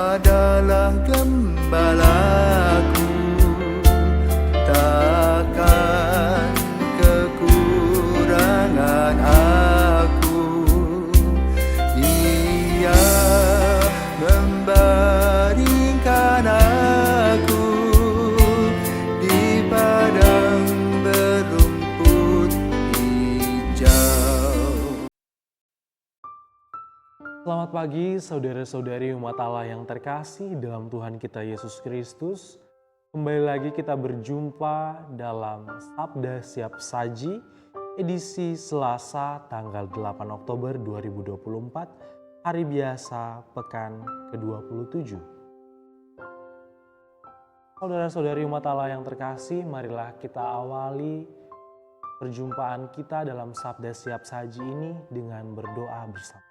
adalah gembalaku, takkan kekurangan aku. Dia membaringkan aku di padang berumput hijau. Selamat pagi saudara-saudari umat Allah yang terkasih dalam Tuhan kita Yesus Kristus. Kembali lagi kita berjumpa dalam Sabda Siap Saji edisi Selasa tanggal 8 Oktober 2024, hari biasa pekan ke-27. Saudara-saudari umat Allah yang terkasih, marilah kita awali perjumpaan kita dalam Sabda Siap Saji ini dengan berdoa bersama.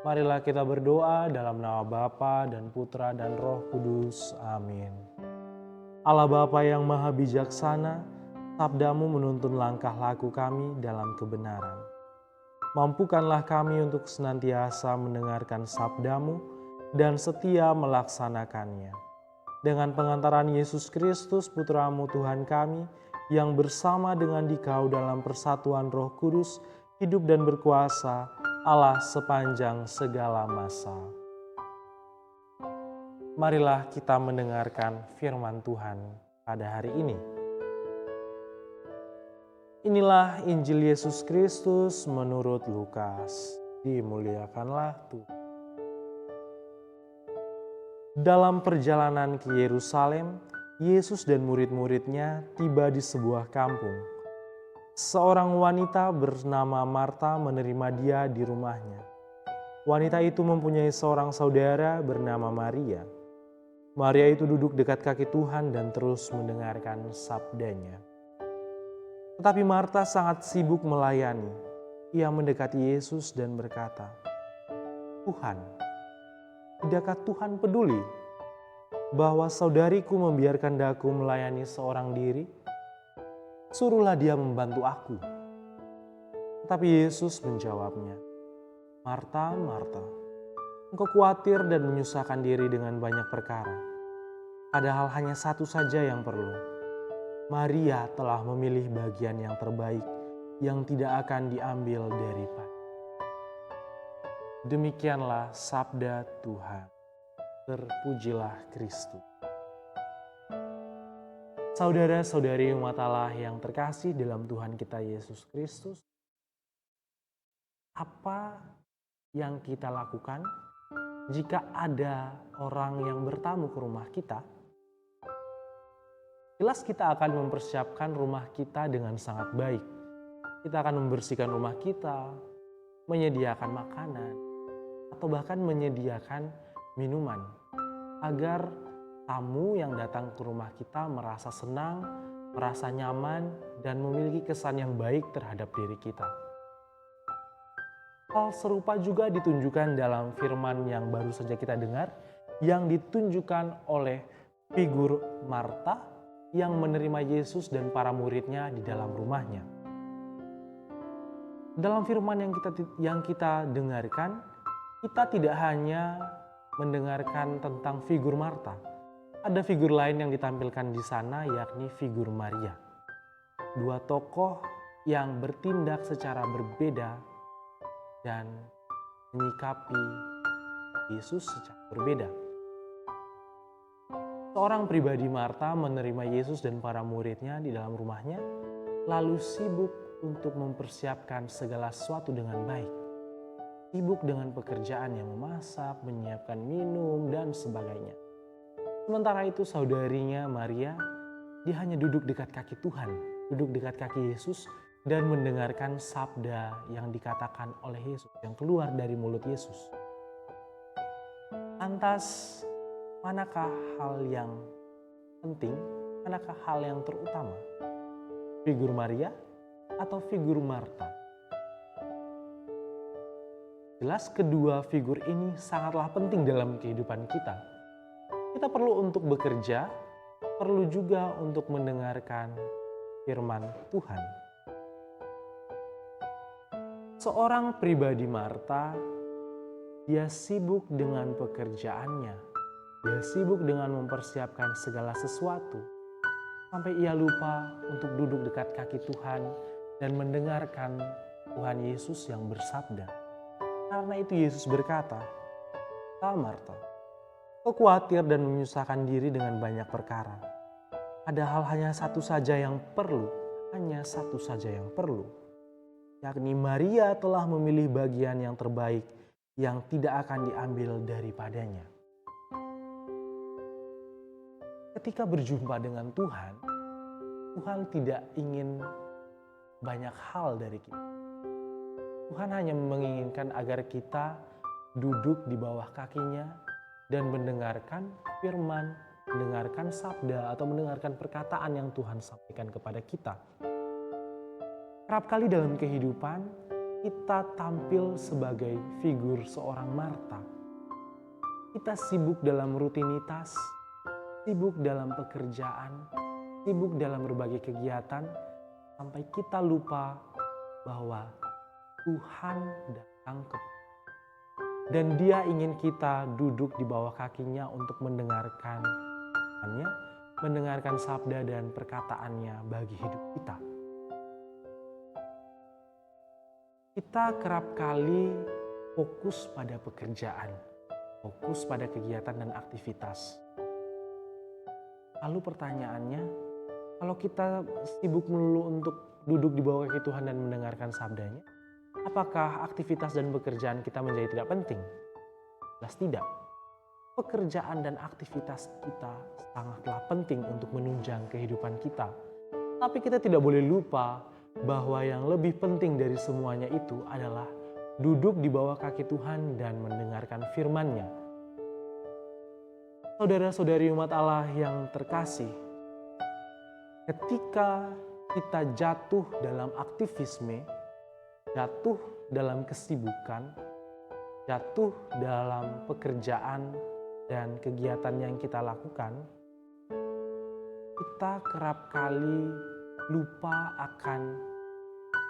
Marilah kita berdoa dalam nama Bapa dan Putra dan Roh Kudus. Amin. Allah Bapa yang Maha Bijaksana, sabdamu menuntun langkah laku kami dalam kebenaran. Mampukanlah kami untuk senantiasa mendengarkan sabdamu dan setia melaksanakannya. Dengan pengantaran Yesus Kristus, Putramu Tuhan kami, yang bersama dengan Dikau dalam persatuan Roh Kudus, hidup dan berkuasa, Allah sepanjang segala masa. Marilah kita mendengarkan firman Tuhan pada hari ini. Inilah Injil Yesus Kristus menurut Lukas. Dimuliakanlah Tuhan. Dalam perjalanan ke Yerusalem, Yesus dan murid-muridnya tiba di sebuah kampung. Seorang wanita bernama Marta menerima dia di rumahnya. Wanita itu mempunyai seorang saudara bernama Maria. Maria itu duduk dekat kaki Tuhan dan terus mendengarkan sabdanya. Tetapi Marta sangat sibuk melayani. Ia mendekati Yesus dan berkata, "Tuhan, tidakkah Tuhan peduli bahwa saudariku membiarkan daku melayani seorang diri? Suruhlah dia membantu aku." Tetapi Yesus menjawabnya, "Marta, Marta, engkau khawatir dan menyusahkan diri dengan banyak perkara. Padahal hanya satu saja yang perlu. Maria telah memilih bagian yang terbaik yang tidak akan diambil daripada." Demikianlah sabda Tuhan. Terpujilah Kristus. Saudara-saudari umat Allah yang terkasih dalam Tuhan kita Yesus Kristus, apa yang kita lakukan jika ada orang yang bertamu ke rumah kita? Jelas kita akan mempersiapkan rumah kita dengan sangat baik. Kita akan membersihkan rumah kita, menyediakan makanan, atau bahkan menyediakan minuman agar tamu yang datang ke rumah kita merasa senang, merasa nyaman, dan memiliki kesan yang baik terhadap diri kita. Hal serupa juga ditunjukkan dalam firman yang baru saja kita dengar, yang ditunjukkan oleh figur Marta yang menerima Yesus dan para muridnya di dalam rumahnya. Dalam firman yang kita dengarkan, kita tidak hanya mendengarkan tentang figur Marta. Ada figur lain yang ditampilkan di sana, yakni figur Maria. Dua tokoh yang bertindak secara berbeda dan menyikapi Yesus secara berbeda. Seorang pribadi Marta menerima Yesus dan para muridnya di dalam rumahnya, lalu sibuk untuk mempersiapkan segala sesuatu dengan baik. Sibuk dengan pekerjaan yang memasak, menyiapkan minum, dan sebagainya. Sementara itu saudarinya Maria, dia hanya duduk dekat kaki Tuhan, duduk dekat kaki Yesus dan mendengarkan sabda yang dikatakan oleh Yesus, yang keluar dari mulut Yesus. Lantas, manakah hal yang penting, manakah hal yang terutama? Figur Maria atau figur Marta? Jelas kedua figur ini sangatlah penting dalam kehidupan kita. Kita perlu untuk bekerja, perlu juga untuk mendengarkan firman Tuhan. Seorang pribadi Marta, Dia sibuk dengan pekerjaannya. Dia sibuk dengan mempersiapkan segala sesuatu. Sampai ia lupa untuk duduk dekat kaki Tuhan dan mendengarkan Tuhan Yesus yang bersabda. Karena itu Yesus berkata, Marta, kau khawatir dan menyusahkan diri dengan banyak perkara. Padahal hanya satu saja yang perlu, yakni Maria telah memilih bagian yang terbaik yang tidak akan diambil daripadanya. Ketika berjumpa dengan Tuhan, Tuhan tidak ingin banyak hal dari kita. Tuhan hanya menginginkan agar kita duduk di bawah kakinya dan mendengarkan firman, mendengarkan sabda atau mendengarkan perkataan yang Tuhan sampaikan kepada kita. Kerap kali dalam kehidupan kita tampil sebagai figur seorang Marta. Kita sibuk dalam rutinitas, sibuk dalam pekerjaan, sibuk dalam berbagai kegiatan, sampai kita lupa bahwa Tuhan datang kepada kita. Dan Dia ingin kita duduk di bawah kakinya untuk mendengarkan sabda dan perkataannya bagi hidup kita. Kita kerap kali fokus pada pekerjaan, fokus pada kegiatan dan aktivitas. Lalu pertanyaannya, kalau kita sibuk melulu untuk duduk di bawah kaki Tuhan dan mendengarkan sabdanya, apakah aktivitas dan pekerjaan kita menjadi tidak penting? Jelas tidak. Pekerjaan dan aktivitas kita sangatlah penting untuk menunjang kehidupan kita. Tapi kita tidak boleh lupa bahwa yang lebih penting dari semuanya itu adalah duduk di bawah kaki Tuhan dan mendengarkan firman-Nya. Saudara-saudari umat Allah yang terkasih, ketika kita jatuh dalam aktivisme, jatuh dalam kesibukan, jatuh dalam pekerjaan dan kegiatan yang kita lakukan, kita kerap kali lupa akan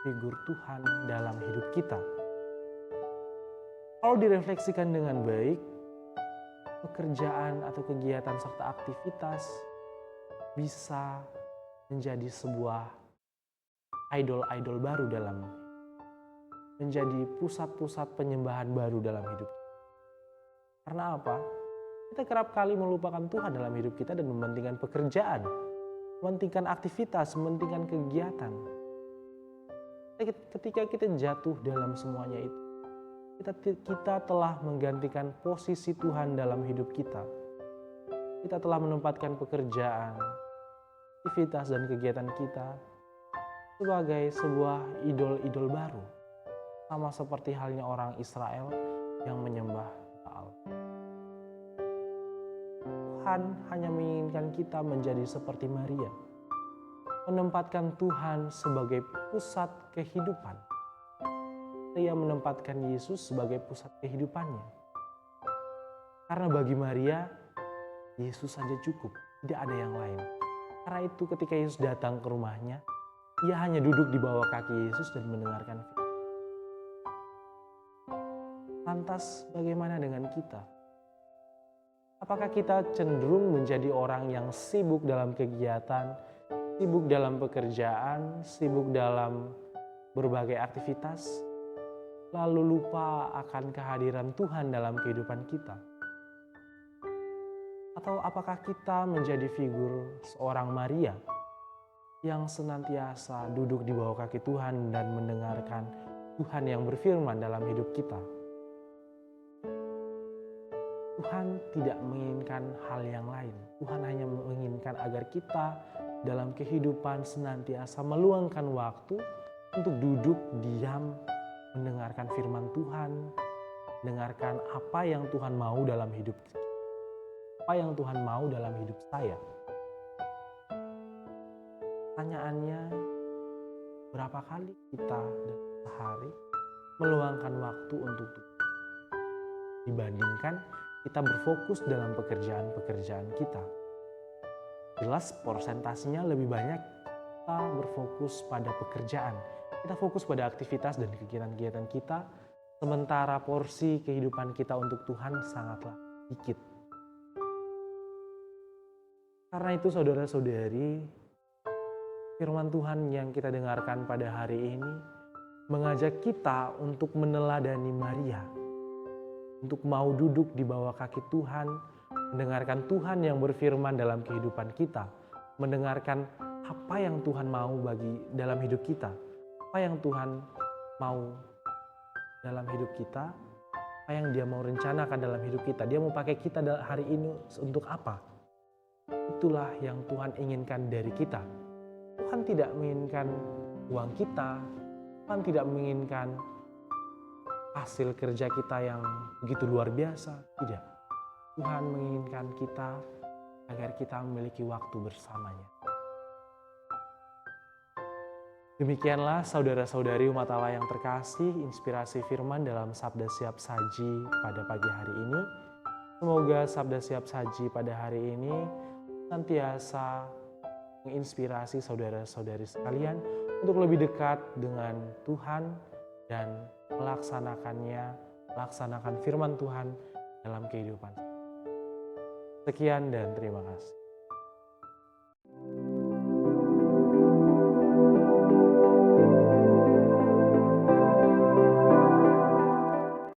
figur Tuhan dalam hidup kita. Kalau direfleksikan dengan baik, pekerjaan atau kegiatan serta aktivitas bisa menjadi sebuah idol-idol baru menjadi pusat-pusat penyembahan baru dalam hidup. Karena apa? Kita kerap kali melupakan Tuhan dalam hidup kita dan mementingkan pekerjaan, mementingkan aktivitas, mementingkan kegiatan. Ketika kita jatuh dalam semuanya itu, kita telah menggantikan posisi Tuhan dalam hidup kita. Kita telah menempatkan pekerjaan, aktivitas dan kegiatan kita sebagai sebuah idol-idol baru. Sama seperti halnya orang Israel yang menyembah Baal. Tuhan hanya menginginkan kita menjadi seperti Maria, menempatkan Tuhan sebagai pusat kehidupan. Ia menempatkan Yesus sebagai pusat kehidupannya. Karena bagi Maria, Yesus saja cukup, tidak ada yang lain. Karena itu ketika Yesus datang ke rumahnya, ia hanya duduk di bawah kaki Yesus dan mendengarkan firman. Lantas bagaimana dengan kita? Apakah kita cenderung menjadi orang yang sibuk dalam kegiatan, sibuk dalam pekerjaan, sibuk dalam berbagai aktivitas, lalu lupa akan kehadiran Tuhan dalam kehidupan kita? Atau apakah kita menjadi figur seorang Maria yang senantiasa duduk di bawah kaki Tuhan dan mendengarkan Tuhan yang berfirman dalam hidup kita? Tuhan tidak menginginkan hal yang lain. Tuhan hanya menginginkan agar kita dalam kehidupan senantiasa meluangkan waktu untuk duduk diam, mendengarkan firman Tuhan, mendengarkan apa yang Tuhan mau dalam hidup kita, apa yang Tuhan mau dalam hidup saya. Pertanyaannya, berapa kali kita dalam sehari meluangkan waktu untuk Tuhan dibandingkan kita berfokus dalam pekerjaan-pekerjaan kita? Jelas persentasenya lebih banyak kita berfokus pada pekerjaan. Kita fokus pada aktivitas dan kegiatan-kegiatan kita sementara porsi kehidupan kita untuk Tuhan sangatlah sedikit. Karena itu saudara-saudari, firman Tuhan yang kita dengarkan pada hari ini mengajak kita untuk meneladani Maria, untuk mau duduk di bawah kaki Tuhan, mendengarkan Tuhan yang berfirman dalam kehidupan kita, mendengarkan apa yang Tuhan mau bagi dalam hidup kita, apa yang Tuhan mau dalam hidup kita, apa yang Dia mau rencanakan dalam hidup kita. Dia mau pakai kita hari ini untuk apa? Itulah yang Tuhan inginkan dari kita. Tuhan tidak menginginkan uang kita, Tuhan tidak menginginkan hasil kerja kita yang begitu luar biasa, tidak. Tuhan menginginkan kita agar kita memiliki waktu bersamanya. Demikianlah saudara-saudari umat Allah yang terkasih, inspirasi firman dalam Sabda Siap Saji pada pagi hari ini. Semoga Sabda Siap Saji pada hari ini senantiasa menginspirasi saudara-saudari sekalian untuk lebih dekat dengan Tuhan dan melaksanakan firman Tuhan dalam kehidupan. Sekian dan terima kasih.